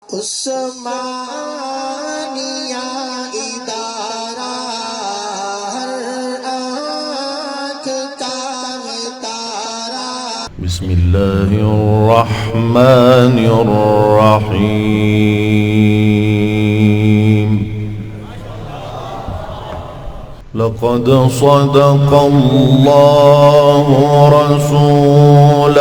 उस्मानिया इदारा हर आँख का तारा। बिस्मिल्लाहिर्रहमानिर्रहीम। लक़द सदक़ल्लाहु रसूलहुर्रुया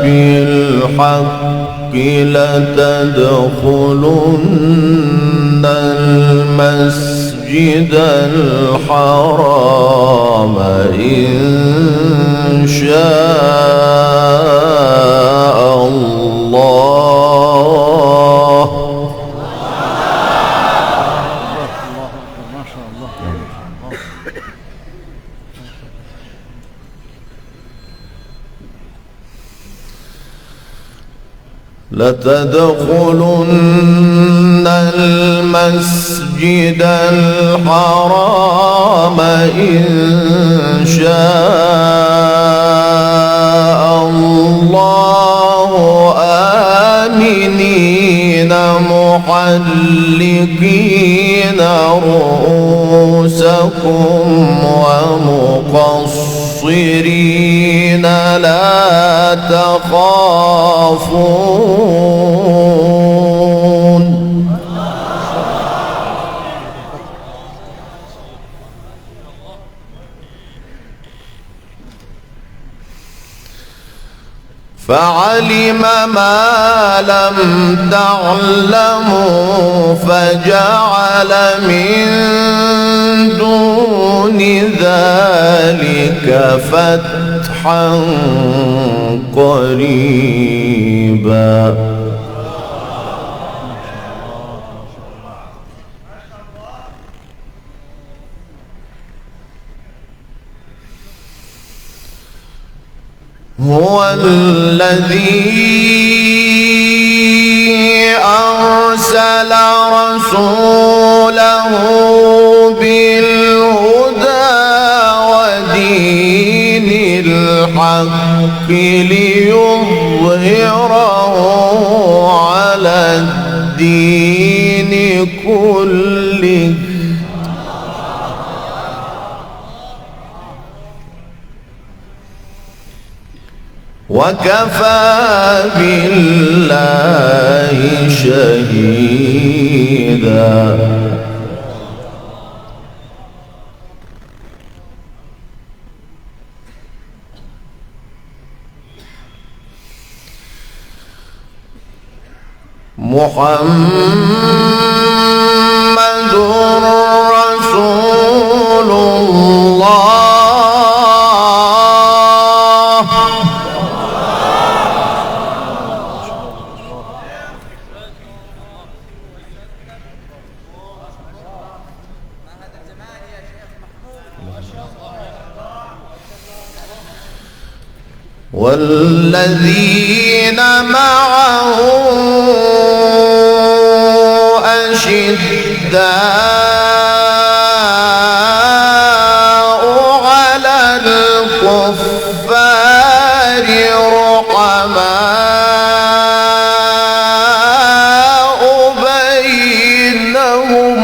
बिल्हक़्क़ि लतदख़ुलुन्नल मस्जिदल हराम इंशाअल्लाह। لتدخلن المسجد الحرام إن شاء الله آمنين محلقين رؤوسكم ومقصرين لا تخافون. فعلم ما لم تعلموا فجعل من دون ذلك فتحا قريبا. هو الذي أرسل رسوله بالهدى ودين الحق ليظهره على الدين كله وكفى بالله شهيدا. محمد رسول الله والذين معه أشداء على الكفار رحماء بينهم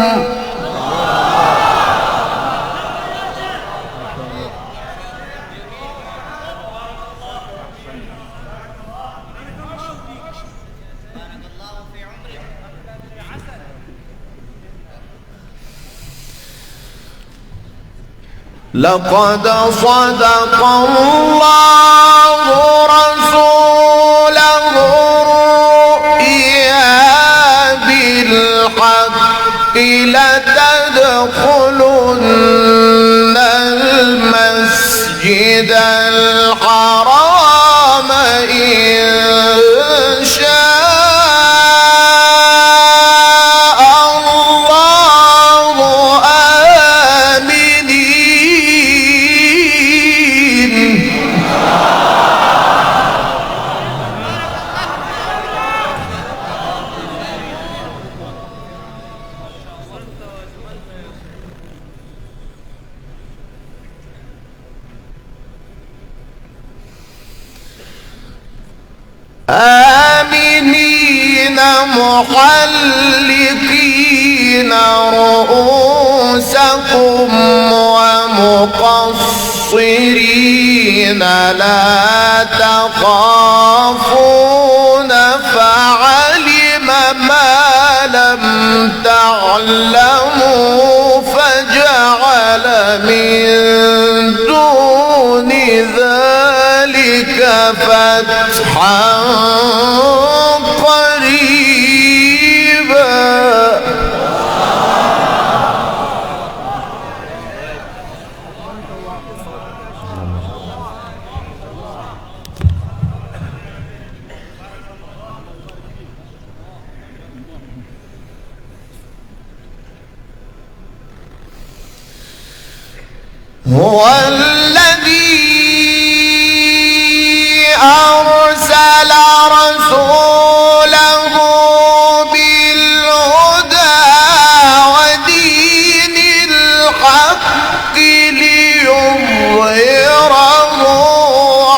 لقد صدق الله رسوله الرؤيا بالحق لتدخلن المسجد الحرام إن شاء الله آمنين محلقين رؤوسكم ومقصرين لا تخافون فعلم ما لم تعلموا فجعل من دون ذلك فتحا قريبا. هو الذي أرسل رسوله بالهدى ودين الحق ليظهره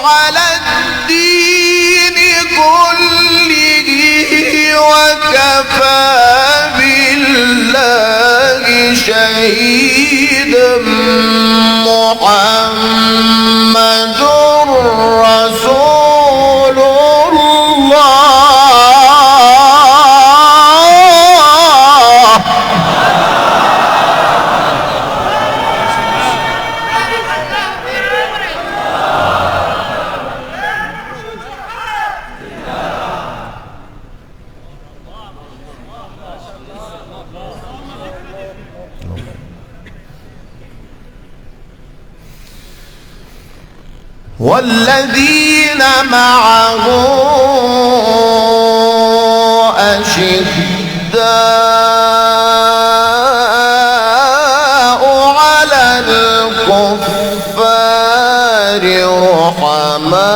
على الدين كله وكفى بالله شهيدا. محمد رسول الله. والذين معه أشداء على الكفار رحماء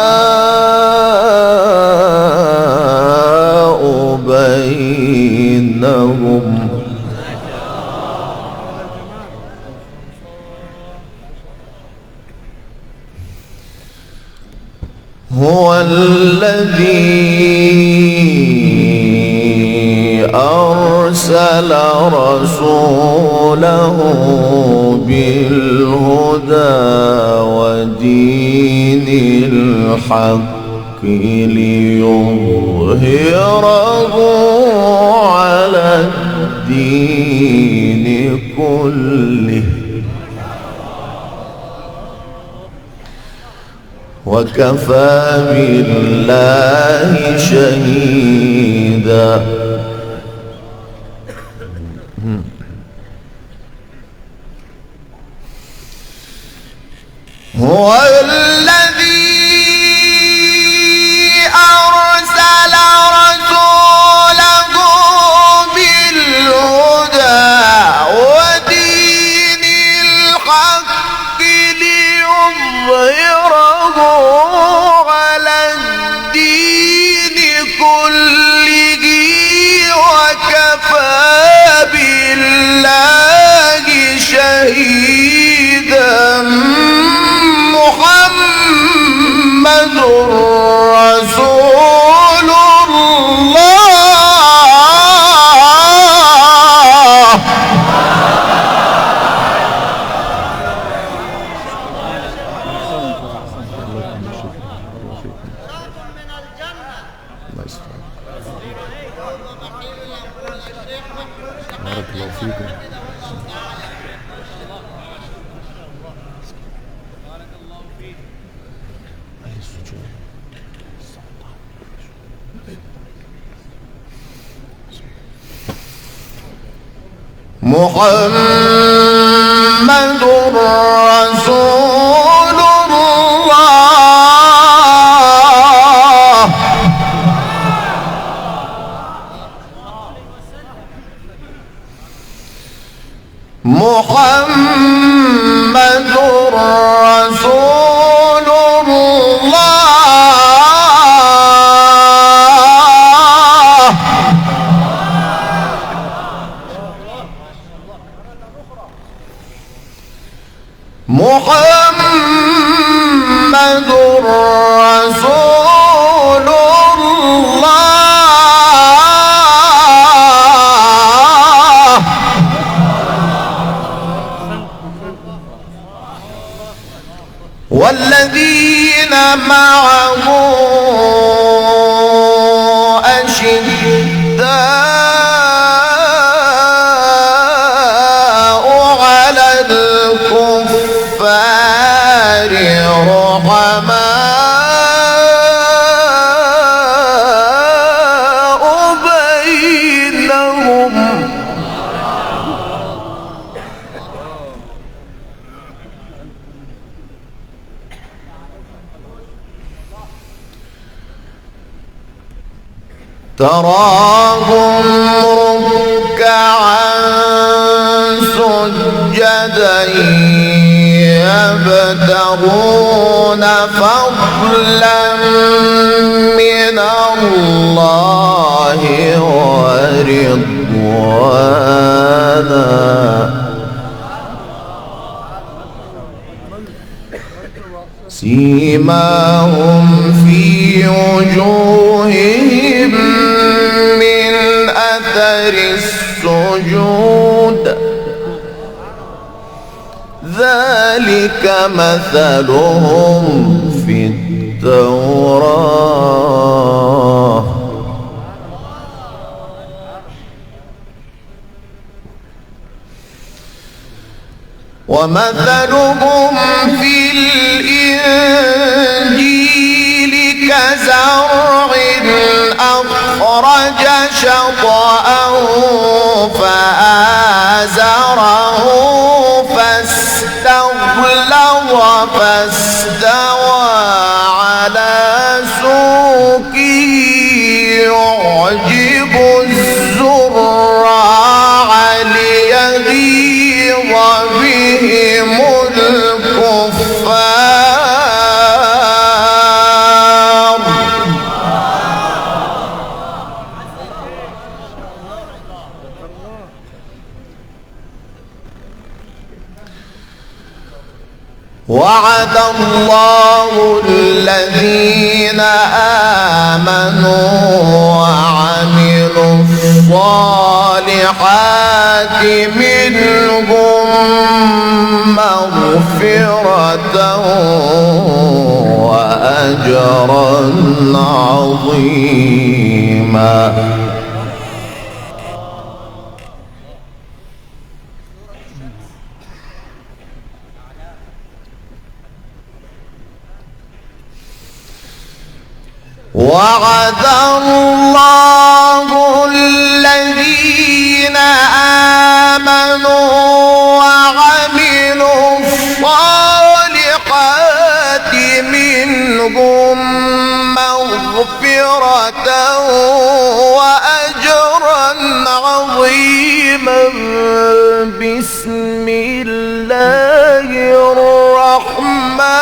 بينهم هو الذي أرسل رسوله بالهدى ودين الحق ليظهره على الدين كله وكفى بالله شهيدا. هو الذي أرسل رسوله بالهدى ودين الحق ليظهره على الدين كله وكفى بالله شهيدا. محمد رسول الله. بارك الله فيكم. محمد رسول الله. محمد رسول الله. محمد رسول الله. تراهم ركعا سجدا يبتغون فضلا من الله ورضوانا سيماهم في وجوههم من أثر السجود ذلك مثلهم في التوراة ومثلهم في الإنجيل كزرع أخرج شطأه فآزره فاستغلظ فاستوى على سوقه يعجب الزراع ليغيظ بهم الكفار وعد الله الذين آمنوا وعملوا الصالحات منهم مغفرة وأجرا عظيما وعد الله الذين آمنوا وعملوا الصالحات منهم مغفرة وأجرا عظيما بسم الله الرحمن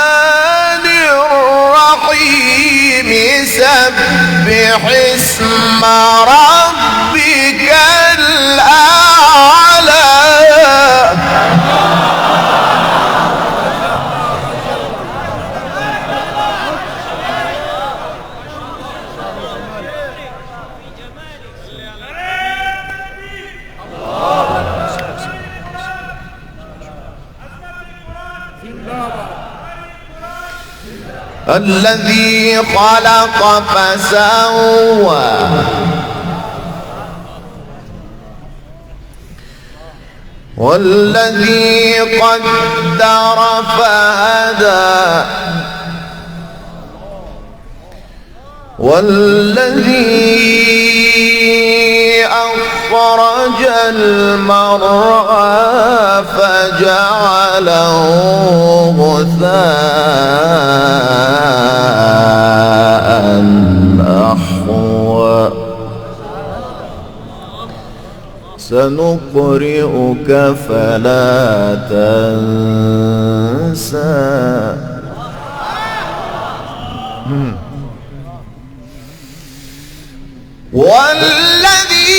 الرحيم سبح اسم ربك الأعلى الذي خلق فسوى والذي قدر فهدى والذي أخرج المرعى فجعله غثاء أحوى سنقرئك فلا تنسى والذي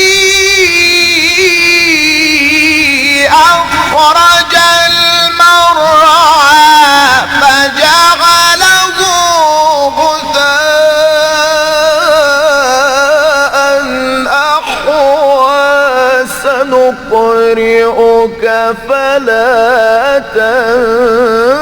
أخرج المرعى فجعله غثاء أحوى سنقرئك فلا تنسى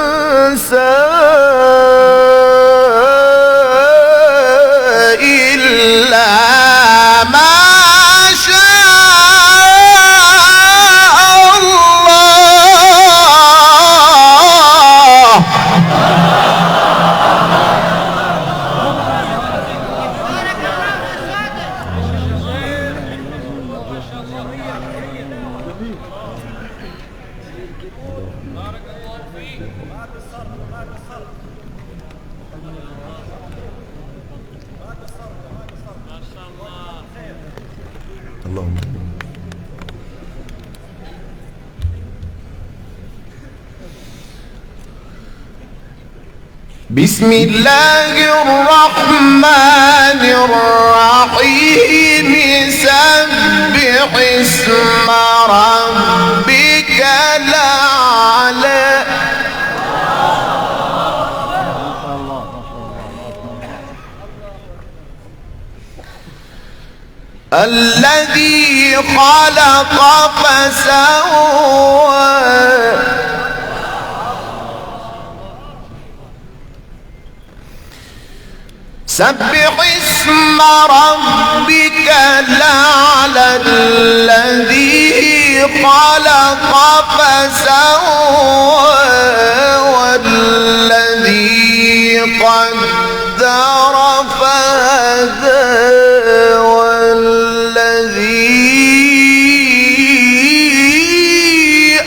بسم الله الرحمن الرحيم سبح اسم ربك الأعلى الذي خلق فسوى سبح اسم ربك الأعلى الذي خلق فسوى والذي قدر فهدى والذي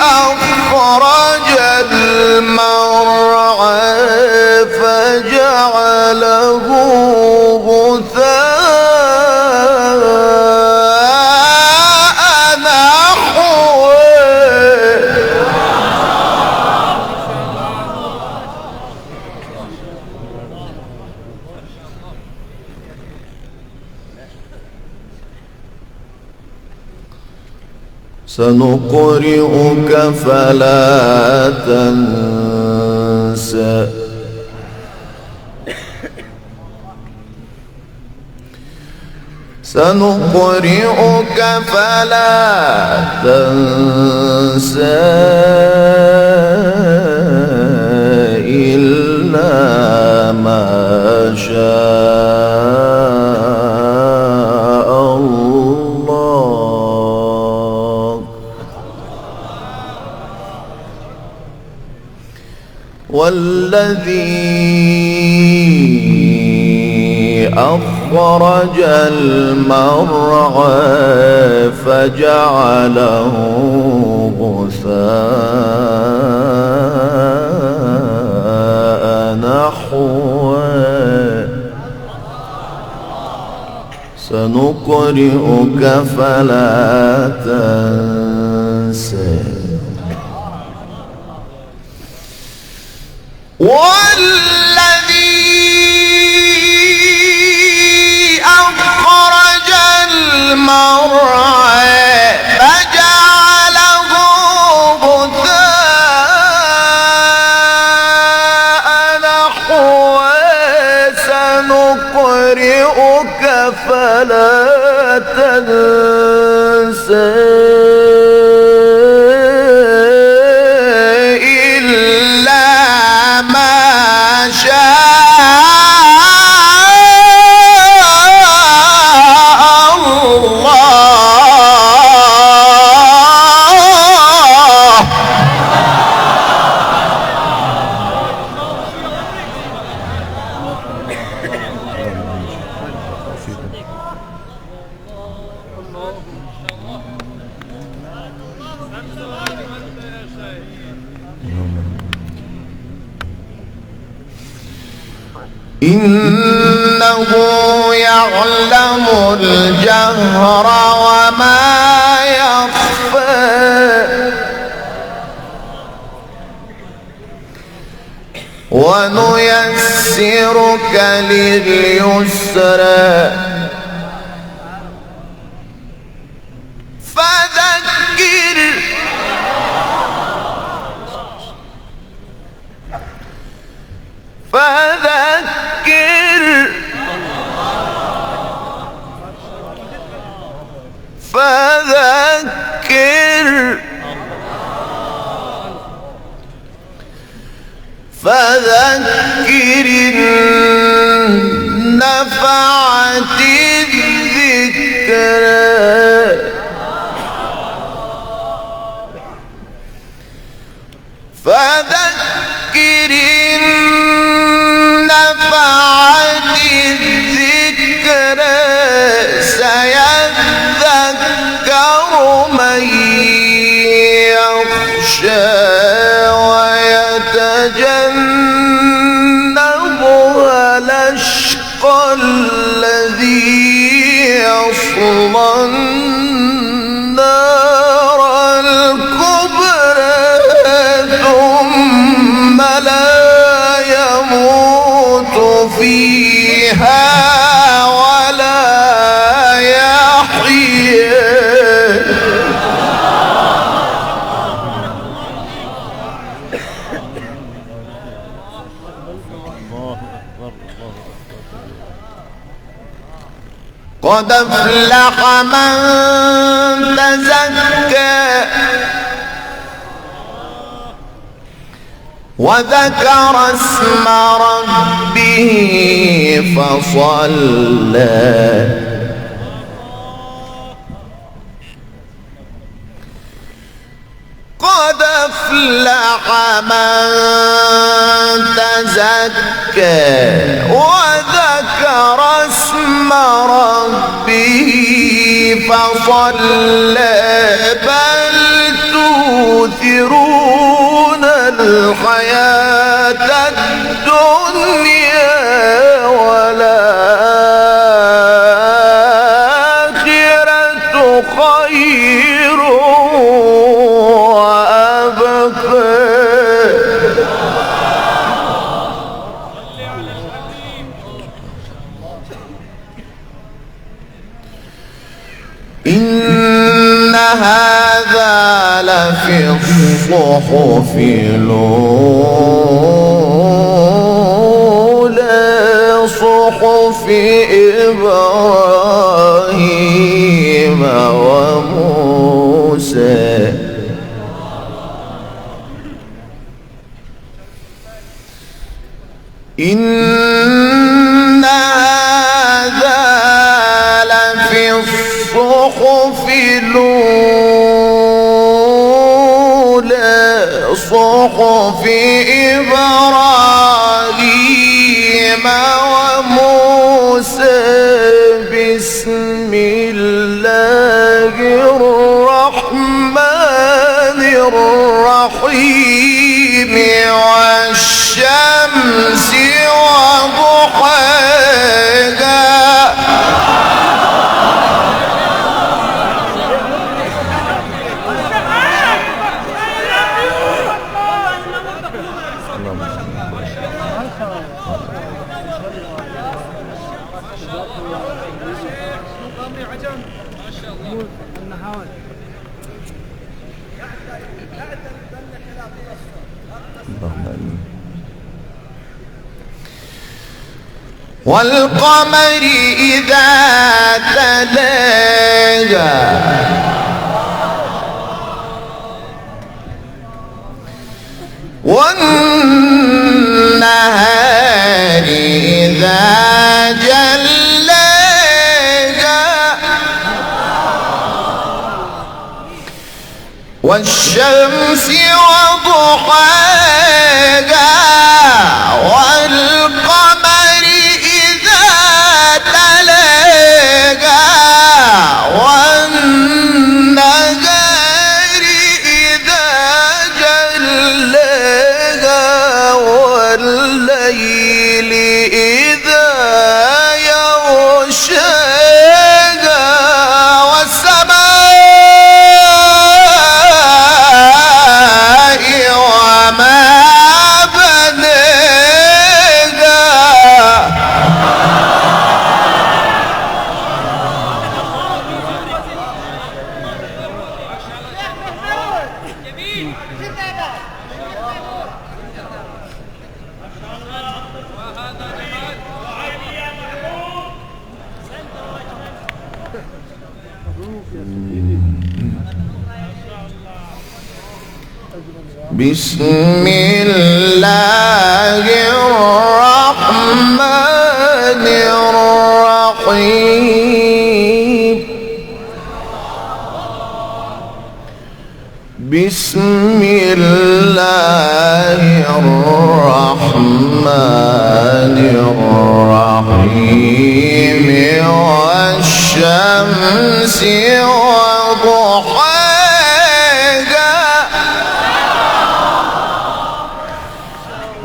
أخرج المرعى فجعله غثاء نحوه سنقرئك فلا تنسى سنقرئك فلا تنسى إلا ما شاء الله والذي أخرج المرعى فجعله غثاء نحوه سنقرئك فلا تنسى والذي أخرج المرعى فجعله غثاء نحوه سنقرئك فلا تنسى إنه يعلم الجهر وما يخفى ونيسرك لليسرى فذكر فذكر نفعت الذكرى فذكر نفعت الذكرى سيذكر من يخشى ويتجنبها الأشقى الذي يصلى قد أفلح من تزكى وذكر اسم ربه فصلى قد أفلح من تزكى وذكر اسم ربه فصلى بل تؤثرون الحياة الدنيا والآخرة خير إن هذا لفي الصحف الأولى صحف إبراهيم وموسى إن هذا لفي الصحف الأولى صحف إبراهيم وموسى بسم الله الرحمن الرحيم والشمس وضحاها والقمر إذا تلاها والنهار إذا جلاها والشمس وضحاها والقمر إذا تلاها والنهار إذا جلاها والليل إذا يغشاها والسماء وما بسم الله الرحمن الرحيم بسم الله الرحمن الرحيم والشمس وضحاها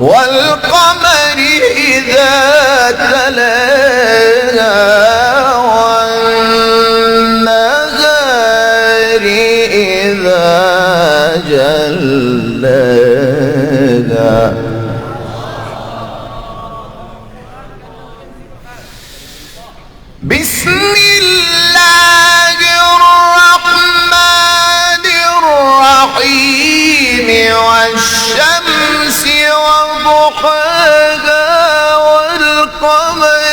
والقمر إذا تلاها والنهار إذا جلاها بسم الله الرحمن الرحيم والشمس وضحاها والقمر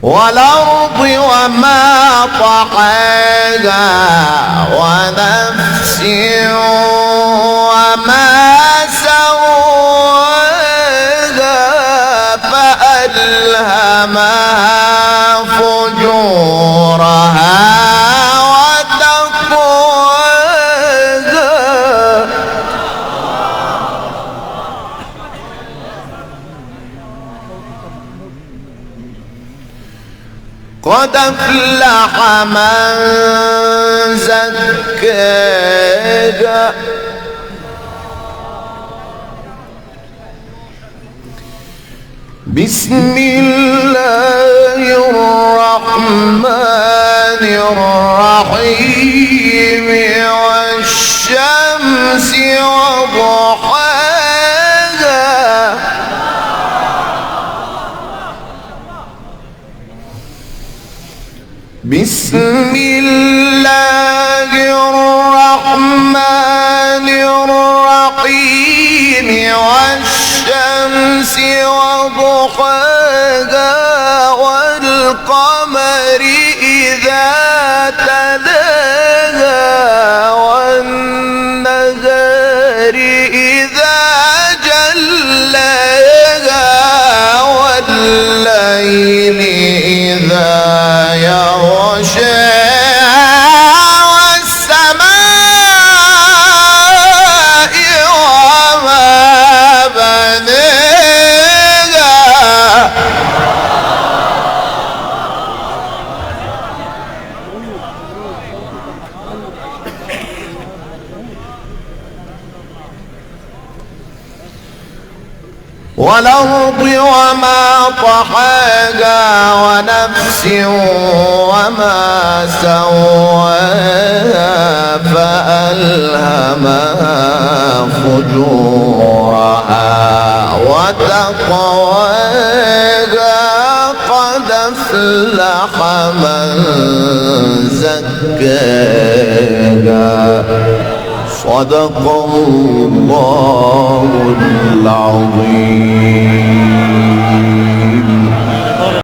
والأرض وما طحاها ونفس وما سواها فألهمها فجورها وتقواها قد أفلح من زكاها بسم الله الرحمن الرحيم والشمس وضحاها بسم الله الرحمن الرحيم والشمس وضحاها والقمر إذا تلاها والنهار إذا جلاها والليل إذا يغشاها والسماء وما بناها والأرض وما طحاها ونفس وما سواها فألهمها فجورها وتقواها قد أفلح من زكاها صدق الله العظيم.